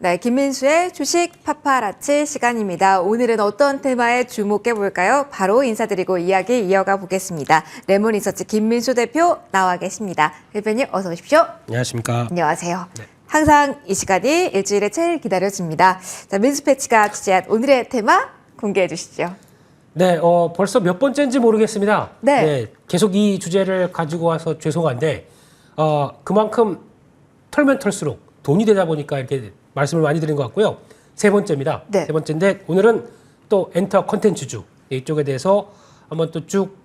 네, 김민수의 주식 파파라치 시간입니다. 오늘은 어떤 테마에 주목해 볼까요? 바로 인사드리고 이야기 이어가 보겠습니다. 레몬리서치 김민수 대표 나와 계십니다. 대표님 어서 오십시오. 안녕하십니까. 안녕하세요. 네. 항상 이 시간이 일주일에 제일 기다려집니다. 자, 민수패치가 취재한 오늘의 테마 공개해 주시죠. 네, 벌써 몇 번째인지 모르겠습니다. 네. 계속 이 주제를 가지고 와서 죄송한데, 그만큼 털면 털수록 돈이 되다 보니까 이렇게 말씀을 많이 드린 것 같고요. 세 번째입니다. 네. 세 번째인데 오늘은 또 엔터 컨텐츠주 이쪽에 대해서 한번 또 쭉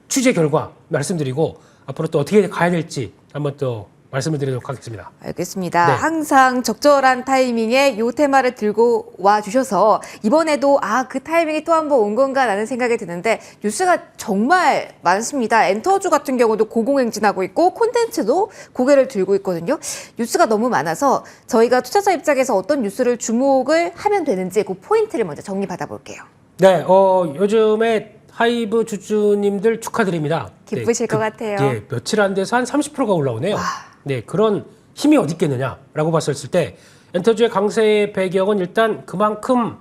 취재 결과 말씀드리고 앞으로 또 어떻게 가야 될지 한번 또 말씀을 드리도록 하겠습니다. 알겠습니다. 네. 항상 적절한 타이밍에 요 테마를 들고 와 주셔서 이번에도 그 타이밍이 또 한 번 온 건가라는 생각이 드는데 뉴스가 정말 많습니다. 엔터주 같은 경우도 고공행진하고 있고 콘텐츠도 고개를 들고 있거든요. 뉴스가 너무 많아서 저희가 투자자 입장에서 어떤 뉴스를 주목을 하면 되는지 그 포인트를 먼저 정리 받아볼게요. 네, 요즘에 하이브 주주님들 축하드립니다. 기쁘실 것 같아요. 예, 며칠 안 돼서 한 30%가 올라오네요. 네, 그런 힘이 어디 있겠느냐라고 봤을 때 엔터주의 강세의 배경은 일단 그만큼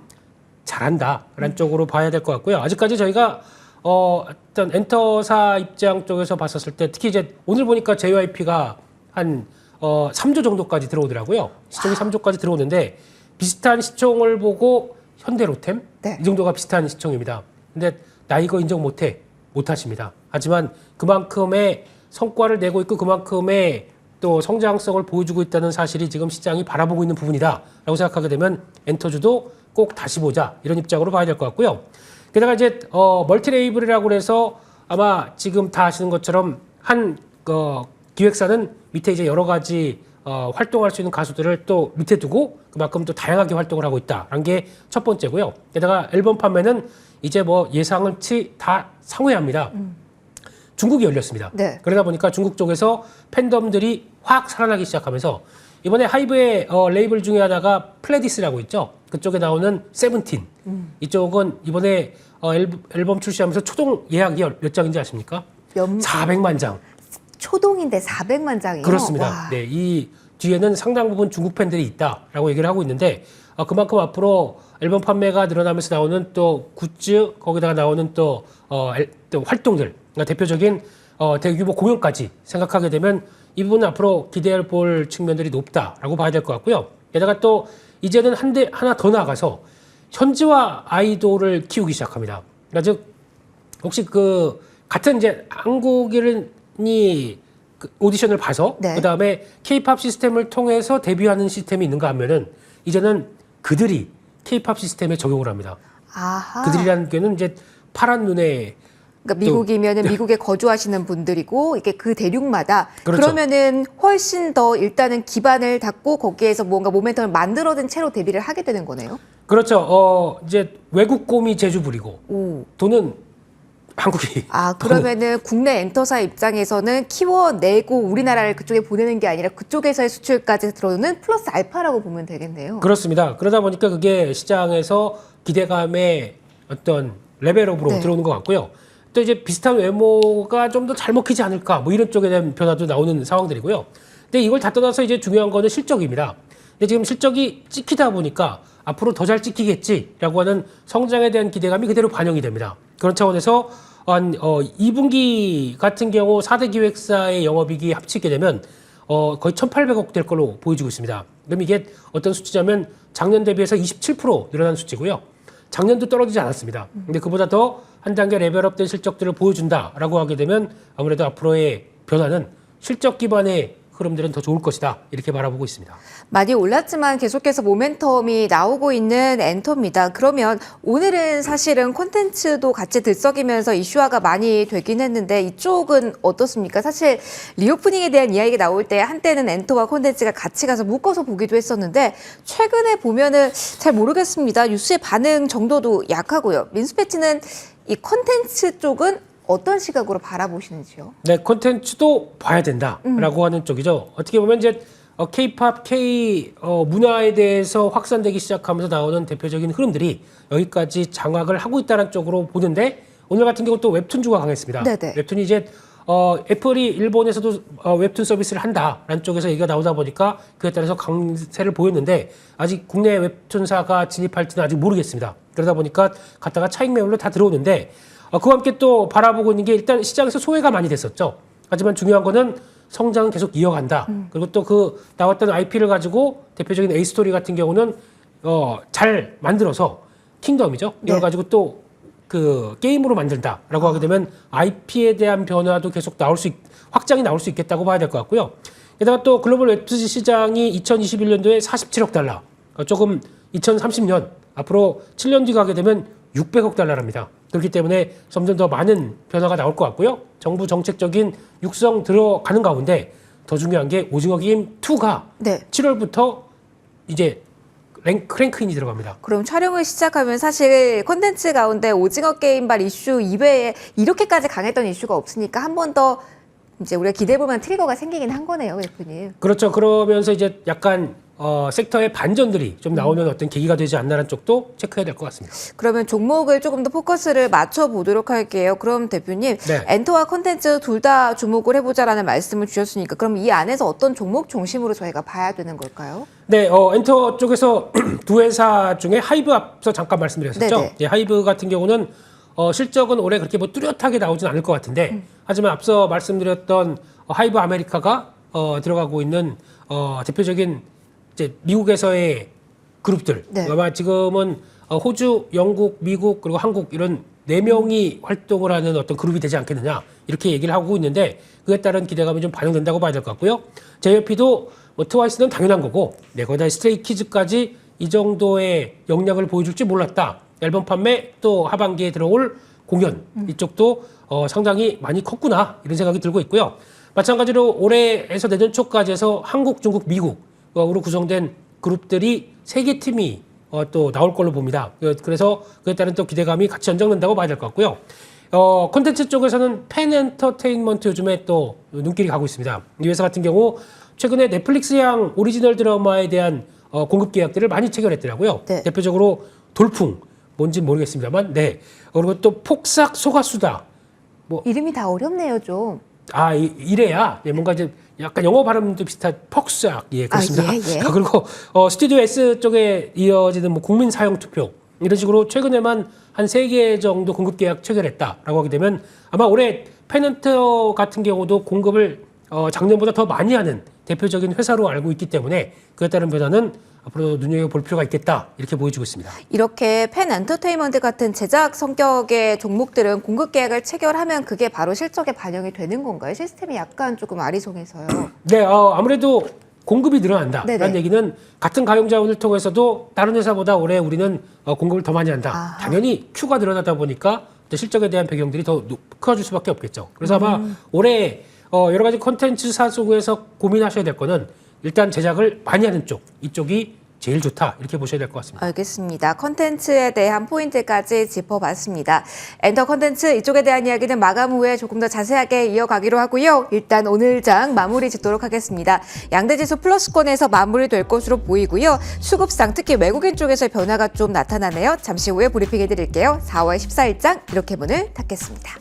잘한다라는 쪽으로 봐야 될 것 같고요. 아직까지 저희가 어떤 엔터사 입장 쪽에서 봤었을 때 특히 이제 오늘 보니까 JYP가 한 3조 정도까지 들어오더라고요. 시총이 3조까지 들어오는데 비슷한 시총을 보고 현대로템 네. 이 정도가 비슷한 시총입니다. 근데 나 이거 인정 못하십니다. 하지만 그만큼의 성과를 내고 있고 그만큼의 또 성장성을 보여주고 있다는 사실이 지금 시장이 바라보고 있는 부분이다라고 생각하게 되면 엔터주도 꼭 다시 보자 이런 입장으로 봐야 될 것 같고요. 게다가 이제 멀티레이블이라고 해서 아마 지금 다 아시는 것처럼 한 기획사는 밑에 이제 여러 가지 활동할 수 있는 가수들을 또 밑에 두고 그만큼 또 다양하게 활동을 하고 있다라는 게 첫 번째고요. 게다가 앨범 판매는 이제 뭐 예상치 다 상회합니다. 중국이 열렸습니다. 네. 그러다 보니까 중국 쪽에서 팬덤들이 확 살아나기 시작하면서 이번에 하이브의 레이블 중에 하나가 플레디스라고 있죠. 그쪽에 나오는 세븐틴. 이쪽은 이번에 앨범 출시하면서 초동 예약이 몇 장인지 아십니까? 400만 장. 초동인데 400만 장이요? 그렇습니다. 와. 네, 이 뒤에는 상당 부분 중국 팬들이 있다라고 얘기를 하고 있는데 그만큼 앞으로 앨범 판매가 늘어나면서 나오는 또 굿즈 거기다가 나오는 또 활동들 그러니까 대표적인 대규모 공연까지 생각하게 되면 이 부분은 앞으로 기대해 볼 측면들이 높다라고 봐야 될 것 같고요. 게다가 또 이제는 하나 더 나아가서 현지화 아이돌을 키우기 시작합니다. 그러니까 즉 혹시 그 같은 이제 한국인이 그 오디션을 봐서 네. 그다음에 K-팝 시스템을 통해서 데뷔하는 시스템이 있는가 하면은 이제는 그들이 K-팝 시스템에 적용을 합니다. 아하. 그들이라는 게는 이제 파란 눈에 그러니까 미국이면은 미국에 거주하시는 분들이고 이게 그 대륙마다 그렇죠. 그러면은 훨씬 더 일단은 기반을 닦고 거기에서 뭔가 모멘텀을 만들어둔 채로 데뷔를 하게 되는 거네요. 그렇죠. 이제 외국 곰이 제주 부리고 오. 돈은 한국이 그러면은 국내 엔터사 입장에서는 키워내고 우리나라를 그쪽에 보내는 게 아니라 그쪽에서의 수출까지 들어오는 플러스 알파라고 보면 되겠네요. 그렇습니다. 그러다 보니까 그게 시장에서 기대감의 어떤 레벨업으로 네. 들어오는 것 같고요. 또 이제 비슷한 외모가 좀 더 잘 먹히지 않을까 뭐 이런 쪽에 대한 변화도 나오는 상황들이고요. 근데 이걸 다 떠나서 이제 중요한 거는 실적입니다. 근데 지금 실적이 찍히다 보니까 앞으로 더 잘 찍히겠지라고 하는 성장에 대한 기대감이 그대로 반영이 됩니다. 그런 차원에서 한 2분기 같은 경우 4대 기획사의 영업이익이 합치게 되면 거의 1,800억 될 걸로 보여지고 있습니다. 그럼 이게 어떤 수치냐면 작년 대비해서 27% 늘어난 수치고요. 작년도 떨어지지 않았습니다. 근데 그보다 더 한 단계 레벨업된 실적들을 보여준다라고 하게 되면 아무래도 앞으로의 변화는 실적 기반의 흐름들은 더 좋을 것이다 이렇게 바라보고 있습니다. 많이 올랐지만 계속해서 모멘텀이 나오고 있는 엔터입니다. 그러면 오늘은 사실은 콘텐츠도 같이 들썩이면서 이슈화가 많이 되긴 했는데 이쪽은 어떻습니까? 사실 리오프닝에 대한 이야기가 나올 때 한때는 엔터와 콘텐츠가 같이 가서 묶어서 보기도 했었는데 최근에 보면은 잘 모르겠습니다. 뉴스의 반응 정도도 약하고요. 민수패치는 이 콘텐츠 쪽은 어떤 시각으로 바라보시는지요? 네, 콘텐츠도 봐야 된다라고 하는 쪽이죠. 어떻게 보면 이제 K-팝, K 문화에 대해서 확산되기 시작하면서 나오는 대표적인 흐름들이 여기까지 장악을 하고 있다는 쪽으로 보는데 오늘 같은 경우 또 웹툰주가 강했습니다. 네네. 웹툰이 이제 애플이 일본에서도 웹툰 서비스를 한다라는 쪽에서 얘기가 나오다 보니까 그에 따라서 강세를 보였는데 아직 국내 웹툰사가 진입할지는 아직 모르겠습니다. 그러다 보니까 갔다가 차익 매물로 다 들어오는데 그와 함께 또 바라보고 있는 게 일단 시장에서 소외가 많이 됐었죠. 하지만 중요한 거는 성장은 계속 이어간다. 그리고 또 그 나왔던 IP를 가지고 대표적인 에이스토리 같은 경우는 잘 만들어서 킹덤이죠. 이걸 네. 가지고 또 그 게임으로 만든다라고 하게 되면 IP에 대한 변화도 계속 확장이 나올 수 있겠다고 봐야 될 것 같고요. 게다가 또 글로벌 웹툰 시장이 2021년도에 47억 달러, 조금 2030년 앞으로 7년 뒤 가게 되면 600억 달러랍니다. 그렇기 때문에 점점 더 많은 변화가 나올 것 같고요. 정부 정책적인 육성 들어가는 가운데 더 중요한 게 오징어 게임 2가 네. 7월부터 이제 크랭크인이 들어갑니다. 그럼 촬영을 시작하면 사실 콘텐츠 가운데 오징어 게임발 이슈 이외에 이렇게까지 강했던 이슈가 없으니까 한 번 더 이제 우리가 기대해볼 만한 트리거가 생기긴 한 거네요, 대표님. 그렇죠. 그러면서 이제 약간 섹터의 반전들이 좀 나오는 어떤 계기가 되지 않나라는 쪽도 체크해야 될 것 같습니다. 그러면 종목을 조금 더 포커스를 맞춰보도록 할게요. 그럼 대표님, 네. 엔터와 콘텐츠 둘 다 주목을 해보자라는 말씀을 주셨으니까 그럼 이 안에서 어떤 종목 중심으로 저희가 봐야 되는 걸까요? 네, 엔터 쪽에서 두 회사 중에 하이브 앞서 잠깐 말씀드렸었죠. 네네. 예, 하이브 같은 경우는 실적은 올해 그렇게 뭐 뚜렷하게 나오진 않을 것 같은데 하지만 앞서 말씀드렸던 하이브 아메리카가 들어가고 있는 대표적인 이제 미국에서의 그룹들 네. 아마 지금은 호주, 영국, 미국 그리고 한국 이런 4명이 활동을 하는 어떤 그룹이 되지 않겠느냐 이렇게 얘기를 하고 있는데 그에 따른 기대감이 좀 반영된다고 봐야 될 것 같고요. JYP도 뭐 트와이스는 당연한 거고 거기다 스트레이키즈까지 이 정도의 역량을 보여줄지 몰랐다. 앨범 판매 또 하반기에 들어올 공연 이쪽도 상당히 많이 컸구나 이런 생각이 들고 있고요. 마찬가지로 올해에서 내년 초까지 해서 한국, 중국, 미국으로 구성된 그룹들이 3개 팀이 또 나올 걸로 봅니다. 그래서 그에 따른 또 기대감이 같이 연장된다고 봐야 될 것 같고요. 콘텐츠 쪽에서는 팬 엔터테인먼트 요즘에 또 눈길이 가고 있습니다. 이 회사 같은 경우 최근에 넷플릭스향 오리지널 드라마에 대한 공급 계약들을 많이 체결했더라고요. 네. 대표적으로 돌풍, 뭔지는 모르겠습니다만, 네. 그리고 또 폭삭 소가수다. 이름이 다 어렵네요, 좀. 이래야 뭔가 이제 약간 영어 발음도 비슷한 폭삭, 예, 그렇습니다. 예. 그리고 스튜디오 S 쪽에 이어지는 뭐 국민 사용 투표 이런 식으로 최근에만 한 3개 정도 공급 계약 체결했다라고 하게 되면 아마 올해 팬엔터 같은 경우도 공급을 작년보다 더 많이 하는 대표적인 회사로 알고 있기 때문에 그에 따른 변화는 앞으로 눈여겨볼 필요가 있겠다 이렇게 보여지고 있습니다. 이렇게 팬 엔터테인먼트 같은 제작 성격의 종목들은 공급 계약을 체결하면 그게 바로 실적에 반영이 되는 건가요? 시스템이 약간 조금 아리송해서요. 네, 아무래도 공급이 늘어난다라는 네네. 얘기는 같은 가용 자원을 통해서도 다른 회사보다 올해 우리는 공급을 더 많이 한다. 아하. 당연히 큐가 늘어나다 보니까 실적에 대한 배경들이 더 커질 수밖에 없겠죠. 그래서 아마 올해 여러 가지 콘텐츠사 속에서 고민하셔야 될 거는 일단 제작을 많이 하는 쪽, 이쪽이 제일 좋다 이렇게 보셔야 될 것 같습니다. 알겠습니다. 컨텐츠에 대한 포인트까지 짚어봤습니다. 엔터 컨텐츠 이쪽에 대한 이야기는 마감 후에 조금 더 자세하게 이어가기로 하고요. 일단 오늘 장 마무리 짓도록 하겠습니다. 양대지수 플러스권에서 마무리될 것으로 보이고요. 수급상 특히 외국인 쪽에서 변화가 좀 나타나네요. 잠시 후에 브리핑해드릴게요. 4월 14일장 이렇게 문을 닫겠습니다.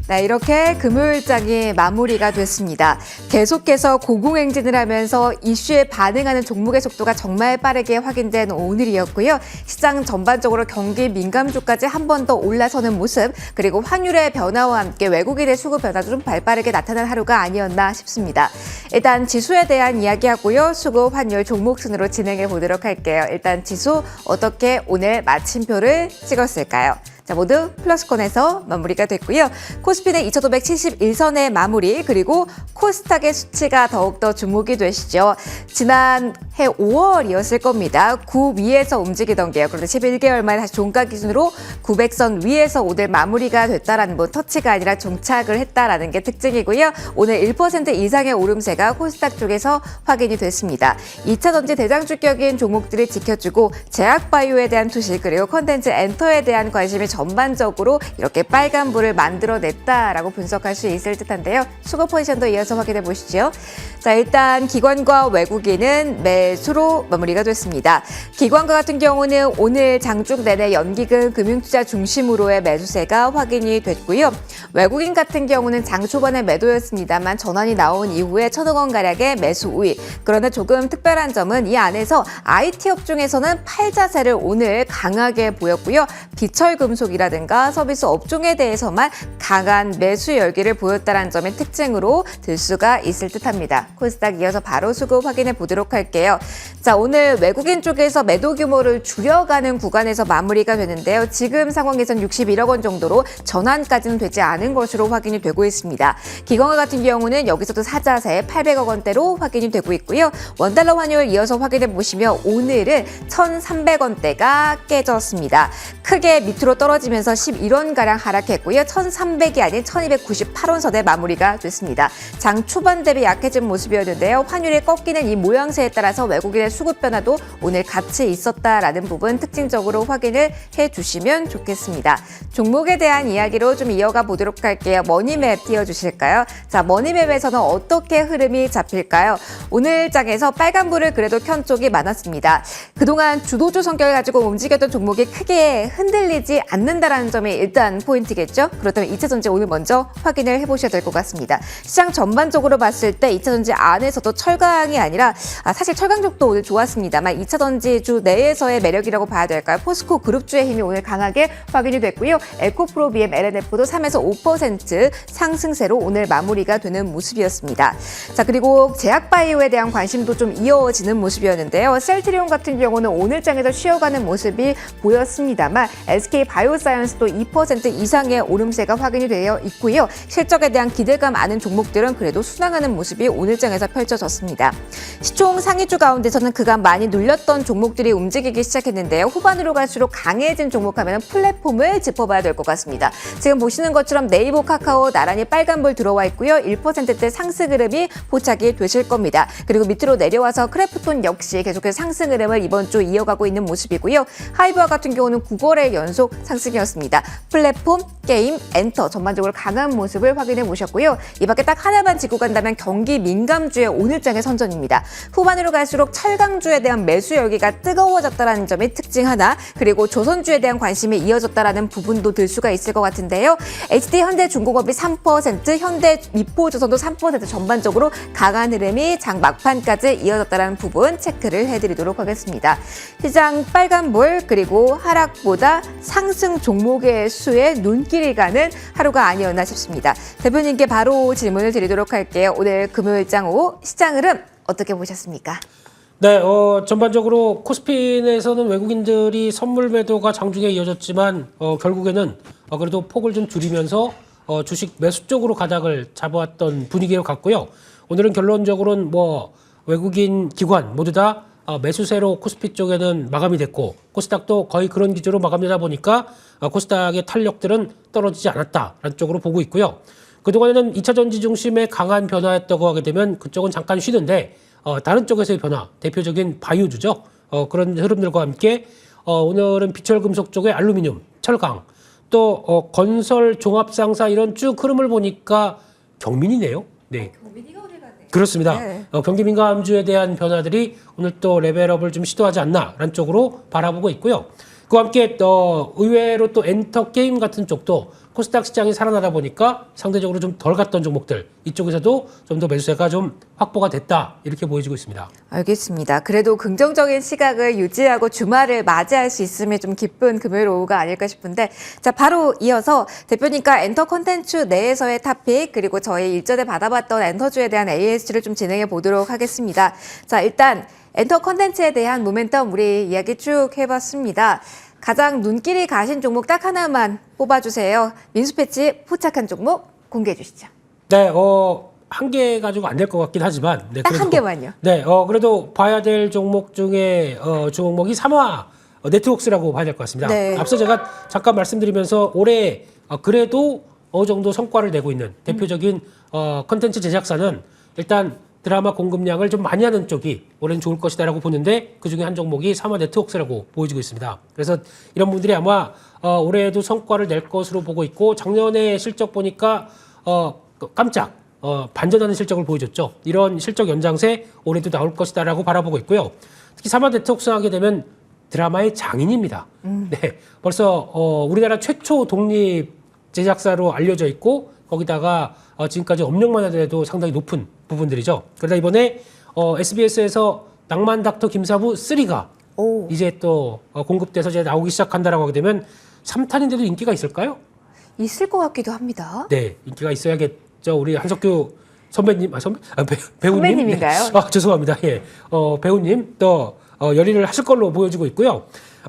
네, 이렇게 금요일장이 마무리가 됐습니다. 계속해서 고공행진을 하면서 이슈에 반응하는 종목의 속도가 정말 빠르게 확인된 오늘이었고요. 시장 전반적으로 경기 민감주까지 한 번 더 올라서는 모습, 그리고 환율의 변화와 함께 외국인의 수급 변화도 좀 발빠르게 나타난 하루가 아니었나 싶습니다. 일단 지수에 대한 이야기하고요. 수급, 환율, 종목 순으로 진행해 보도록 할게요. 일단 지수 어떻게 오늘 마침표를 찍었을까요? 자, 모두 플러스권에서 마무리가 됐고요. 코스피는 2,571선의 마무리, 그리고 코스닥의 수치가 더욱더 주목이 되시죠. 지난해 5월이었을 겁니다. 9 위에서 움직이던 게요. 그런데 11개월 만에 다시 종가 기준으로 900선 위에서 오늘 마무리가 됐다라는 터치가 아니라 종착을 했다라는 게 특징이고요. 오늘 1% 이상의 오름세가 코스닥 쪽에서 확인이 됐습니다. 2차 전지 대장주격인 종목들을 지켜주고 제약바이오에 대한 투시, 그리고 컨텐츠 엔터에 대한 관심이 전반적으로 이렇게 빨간불을 만들어냈다라고 분석할 수 있을 듯한데요. 수급 포지션도 이어서 확인해 보시죠. 자, 일단 기관과 외국인은 매수로 마무리가 됐습니다. 기관과 같은 경우는 오늘 장중 내내 연기금 금융투자 중심으로의 매수세가 확인이 됐고요. 외국인 같은 경우는 장 초반에 매도였습니다만 전환이 나온 이후에 1,000억 원 가량의 매수 우위. 그런데 조금 특별한 점은 이 안에서 IT 업종에서는 팔자세를 오늘 강하게 보였고요. 비철금속이라든가 서비스 업종에 대해서만 강한 매수 열기를 보였다는 점이 특징으로 들 수가 있을 듯합니다. 코스닥 이어서 바로 수급 확인해 보도록 할게요. 자, 오늘 외국인 쪽에서 매도 규모를 줄여가는 구간에서 마무리가 되는데요. 지금 상황에선 61억 원 정도로 전환까지는 되지 않은 것으로 확인이 되고 있습니다. 기관과 같은 경우는 여기서도 사자세 800억 원대로 확인이 되고 있고요. 원달러 환율 이어서 확인해 보시면 오늘은 1,300원대가 깨졌습니다. 크게 밑으로 떨어지면서 11원가량 하락했고요. 1,300이 아닌 1,298원 선에 마무리가 됐습니다. 장 초반 대비 약해진 모습이었는데요. 환율이 꺾이는 이 모양새에 따라서 외국인의 수급 변화도 오늘 같이 있었다라는 부분 특징적으로 확인을 해주시면 좋겠습니다. 종목에 대한 이야기로 좀 이어가 보도록 할게요. 머니맵 띄워주실까요? 자, 머니맵에서는 어떻게 흐름이 잡힐까요? 오늘 장에서 빨간불을 그래도 켠 쪽이 많았습니다. 그동안 주도주 성격을 가지고 움직였던 종목이 크게 흔들리지 않는다라는 점이 일단 포인트겠죠? 그렇다면 2차전지 오늘 먼저 확인을 해보셔야 될 것 같습니다. 시장 전반적으로 봤을 때 2차전지 안에서도 철강이 아니라 사실 철강족도 오늘 좋았습니다만 2차전지주 내에서의 매력이라고 봐야 될까요? 포스코 그룹주의 힘이 오늘 강하게 확인이 됐고요. 에코프로 BM LNF도 3에서 5% 상승세로 오늘 마무리가 되는 모습이었습니다. 자, 그리고 제약바이오에 대한 관심도 좀 이어지는 모습이었는데요. 셀트리온 같은 경우는 오늘 장에서 쉬어가는 모습이 보였습니다만 SK바이오사이언스도 2% 이상의 오름세가 확인이 되어 있고요. 실적에 대한 기대감 많은 종목들은 그래도 순항하는 모습이 오늘 장에서 펼쳐졌습니다. 시총 상위주 가운데서는 그간 많이 눌렸던 종목들이 움직이기 시작했는데요. 후반으로 갈수록 강해진 종목 하면 플랫폼을 짚어봐야 될 것 같습니다. 지금 보시는 것처럼 네이버, 카카오 나란히 빨간불 들어와 있고요. 1%대 상승 흐름이 포착이 되실 겁니다. 그리고 밑으로 내려와서 크래프톤 역시 계속해서 상승 흐름을 이번 주 이어가고 있는 모습이고요. 하이브와 같은 경우는 9거래 연속 상승이었습니다. 플랫폼, 게임, 엔터 전반적으로 강한 모습을 확인해 보셨고요. 이 밖에 딱 하나만 짚고 간다면 경기 민감주의 오늘장의 선전입니다. 후반으로 갈수록 철강주에 대한 매수 열기가 뜨거워졌다는 점이 특징 하나, 그리고 조선주에 대한 관심이 이어졌다는 부분도 들 수가 있을 것 같은데요. HD 현대중공업이 3%, 현대 미포조선도 3% 전반적으로 강한 흐름이 장 막판까지 이어졌다는 부분 체크를 해드리도록 하겠습니다. 시장 빨간불, 그리고 하락보다 상승 종목의 수에 눈길이 가는 하루가 아니었나 싶습니다. 대표님께 바로 질문을 드리도록 할게요. 오늘 금요일장 오후 시장 흐름 어떻게 보셨습니까? 네, 전반적으로 코스피에서는 외국인들이 선물 매도가 장중에 이어졌지만 결국에는 그래도 폭을 좀 줄이면서 주식 매수 쪽으로 가닥을 잡아왔던 분위기를 갖고요. 오늘은 결론적으로는 외국인 기관 모두 다 매수세로 코스피 쪽에는 마감이 됐고 코스닥도 거의 그런 기조로 마감되다 보니까 코스닥의 탄력들은 떨어지지 않았다라는 쪽으로 보고 있고요. 그동안에는 2차 전지 중심의 강한 변화였다고 하게 되면 그쪽은 잠깐 쉬는데 다른 쪽에서의 변화, 대표적인 바이오주죠. 그런 흐름들과 함께 오늘은 비철금속 쪽의 알루미늄, 철강, 또 건설, 종합상사 이런 쭉 흐름을 보니까 경민이네요. 네. 그렇습니다. 네. 경기 민감주에 대한 변화들이 오늘 또 레벨업을 좀 시도하지 않나라는 쪽으로 바라보고 있고요. 그와 함께 의외로 또 엔터 게임 같은 쪽도 코스닥 시장이 살아나다 보니까 상대적으로 좀 덜 갔던 종목들 이쪽에서도 좀 더 매수세가 좀 확보가 됐다 이렇게 보여지고 있습니다. 알겠습니다. 그래도 긍정적인 시각을 유지하고 주말을 맞이할 수 있으면 좀 기쁜 금요일 오후가 아닐까 싶은데 자 바로 이어서 대표님과 엔터 콘텐츠 내에서의 탑픽 그리고 저희 일전에 받아봤던 엔터주에 대한 AS를 좀 진행해 보도록 하겠습니다. 자 일단 엔터 콘텐츠에 대한 모멘텀 우리 이야기 쭉 해봤습니다. 가장 눈길이 가신 종목 딱 하나만 뽑아주세요. 민수패치 포착한 종목 공개해 주시죠. 네, 한 개 가지고 안 될 것 같긴 하지만. 네, 딱 한 개만요. 네, 그래도 봐야 될 종목 중에, 종목이 삼화 네트워크스라고 봐야 될 것 같습니다. 네. 앞서 제가 잠깐 말씀드리면서 올해 그래도 어느 정도 성과를 내고 있는 대표적인 컨텐츠 제작사는 일단 드라마 공급량을 좀 많이 하는 쪽이 올해는 좋을 것이다라고 보는데 그중에 한 종목이 삼화 네트워크스라고 보여지고 있습니다. 그래서 이런 분들이 아마 올해에도 성과를 낼 것으로 보고 있고 작년에 실적 보니까 깜짝 반전하는 실적을 보여줬죠. 이런 실적 연장세 올해도 나올 것이다라고 바라보고 있고요. 특히 삼화 네트워크스 하게 되면 드라마의 장인입니다. 네, 벌써 우리나라 최초 독립 제작사로 알려져 있고 거기다가 지금까지 업력만 하더라도 상당히 높은 부분들이죠. 그러다 이번에 SBS에서 낭만 닥터 김사부 3가 오. 이제 또 공급돼서 이제 나오기 시작한다라고 하게 되면 3탄인데도 인기가 있을까요? 있을 것 같기도 합니다. 네, 인기가 있어야겠죠. 우리 한석규 선배님, 배우님. 선배님인가요? 네. 죄송합니다. 예, 배우님 또 열의를 하실 걸로 보여지고 있고요.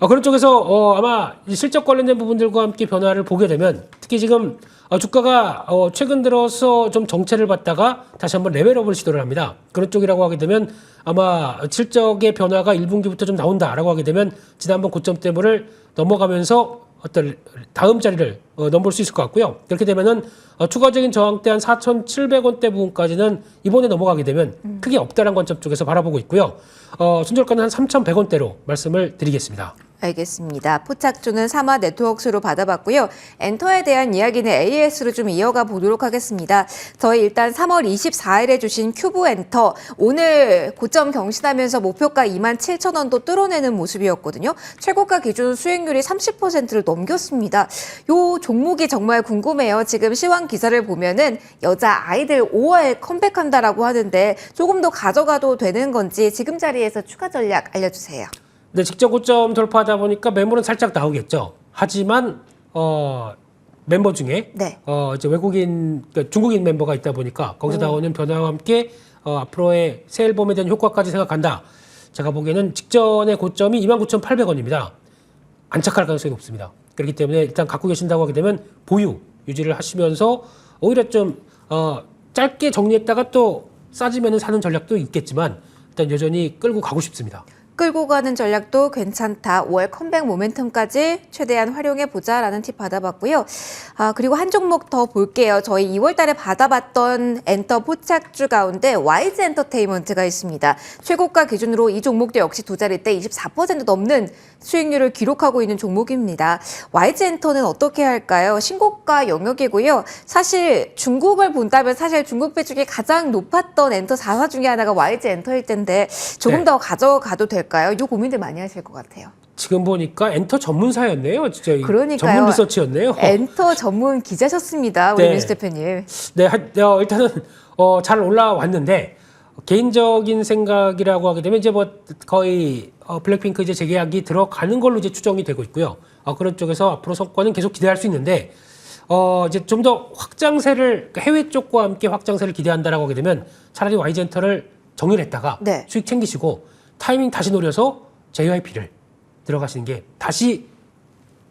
그런 쪽에서 아마 이 실적 관련된 부분들과 함께 변화를 보게 되면 특히 지금 주가가 최근 들어서 좀 정체를 받다가 다시 한번 레벨업을 시도를 합니다. 그런 쪽이라고 하게 되면 아마 실적의 변화가 1분기부터 좀 나온다라고 하게 되면 지난번 고점대를 넘어가면서 어떤 다음 자리를 넘볼 수 있을 것 같고요. 그렇게 되면은 추가적인 저항대 한 4,700원대 부분까지는 이번에 넘어가게 되면 크게 없다는 관점 쪽에서 바라보고 있고요. 순저가는 한 3,100원대로 말씀을 드리겠습니다. 알겠습니다. 포착주는 삼화 네트워크스로 받아봤고요. 엔터에 대한 이야기는 AS로 좀 이어가 보도록 하겠습니다. 저희 일단 3월 24일에 주신 큐브 엔터 오늘 고점 경신하면서 목표가 27,000원도 뚫어내는 모습이었거든요. 최고가 기준 수익률이 30%를 넘겼습니다. 요 종목이 정말 궁금해요. 지금 시황 기사를 보면은 여자 아이들 5월 컴백한다라고 하는데 조금 더 가져가도 되는 건지 지금 자리에서 추가 전략 알려주세요. 네, 직전 고점 돌파하다 보니까 매물은 살짝 나오겠죠. 하지만 멤버 중에 네. 이제 외국인, 그러니까 중국인 멤버가 있다 보니까 거기서 나오는 변화와 함께 앞으로의 새 앨범에 대한 효과까지 생각한다. 제가 보기에는 직전의 고점이 29,800원입니다. 안착할 가능성이 높습니다. 그렇기 때문에 일단 갖고 계신다고 하게 되면 보유 유지를 하시면서 오히려 좀 짧게 정리했다가 또 싸지면 사는 전략도 있겠지만 일단 여전히 끌고 가고 싶습니다. 끌고 가는 전략도 괜찮다. 5월 컴백 모멘텀까지 최대한 활용해보자라는 팁 받아봤고요. 그리고 한 종목 더 볼게요. 저희 2월 달에 받아봤던 엔터 포착주 가운데 YG 엔터테인먼트가 있습니다. 최고가 기준으로 이 종목도 역시 두 자릿대 24% 넘는 수익률을 기록하고 있는 종목입니다. YG 엔터는 어떻게 할까요? 신고가 영역이고요. 사실 중국을 본다면 사실 중국 비중이 가장 높았던 엔터 4사 중에 하나가 YG 엔터일 텐데 조금 네. 더 가져가도 될까요? 이 고민들 많이 하실 것 같아요. 지금 보니까 엔터 전문사였네요. 진짜 그러니까요. 전문 리서치였네요. 엔터 전문 기자셨습니다. 우리 네. 민수 대표님. 네, 일단은 잘 올라왔는데 개인적인 생각이라고 하게 되면 이제 뭐 거의 블랙핑크 이제 재계약이 들어가는 걸로 이제 추정이 되고 있고요. 그런 쪽에서 앞으로 성과는 계속 기대할 수 있는데 이제 좀 더 확장세를 그러니까 해외 쪽과 함께 확장세를 기대한다라고 하게 되면 차라리 YG 엔터를 정리했다가 네. 수익 챙기시고 타이밍 다시 노려서 JYP를 들어가시는 게 다시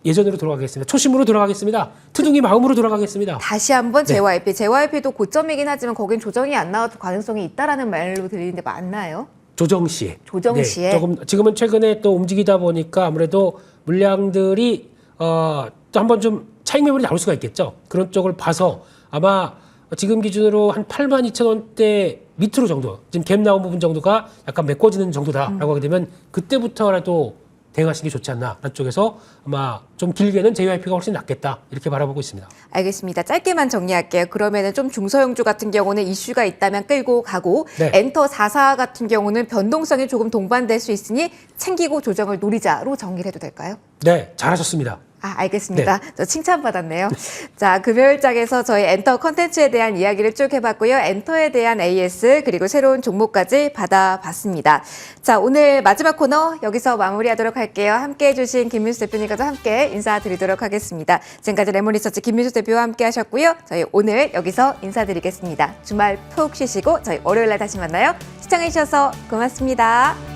예전으로 돌아가겠습니다. 초심으로 돌아가겠습니다. 투둥이 마음으로 돌아가겠습니다. 다시 한번 네. JYP도 고점이긴 하지만 거긴 조정이 안 나와도 가능성이 있다라는 말로 들리는데 맞나요? 조정 시에. 조정 시에. 조금 지금은 최근에 또 움직이다 보니까 아무래도 물량들이 또 한번 좀 차익 매물이 나올 수가 있겠죠. 그런 쪽을 봐서 아마 지금 기준으로 한 82,000원대 밑으로 정도, 지금 갭 나온 부분 정도가 약간 메꿔지는 정도다라고 하게 되면 그때부터라도 대응하시는 게 좋지 않나 라는 쪽에서 아마 좀 길게는 JYP가 훨씬 낫겠다 이렇게 바라보고 있습니다. 알겠습니다. 짧게만 정리할게요. 그러면은 좀 중소형주 같은 경우는 이슈가 있다면 끌고 가고 네. 엔터 4사 같은 경우는 변동성이 조금 동반될 수 있으니 챙기고 조정을 노리자로 정리를 해도 될까요? 네, 잘하셨습니다. 알겠습니다. 저 칭찬받았네요. 자, 금요일장에서 저희 엔터 컨텐츠에 대한 이야기를 쭉 해봤고요. 엔터에 대한 AS 그리고 새로운 종목까지 받아봤습니다. 자, 오늘 마지막 코너 여기서 마무리하도록 할게요. 함께해 주신 김민수 대표님과도 함께 인사드리도록 하겠습니다. 지금까지 레몬리서치 김민수 대표와 함께 하셨고요. 저희 오늘 여기서 인사드리겠습니다. 주말 푹 쉬시고 저희 월요일날 다시 만나요. 시청해 주셔서 고맙습니다.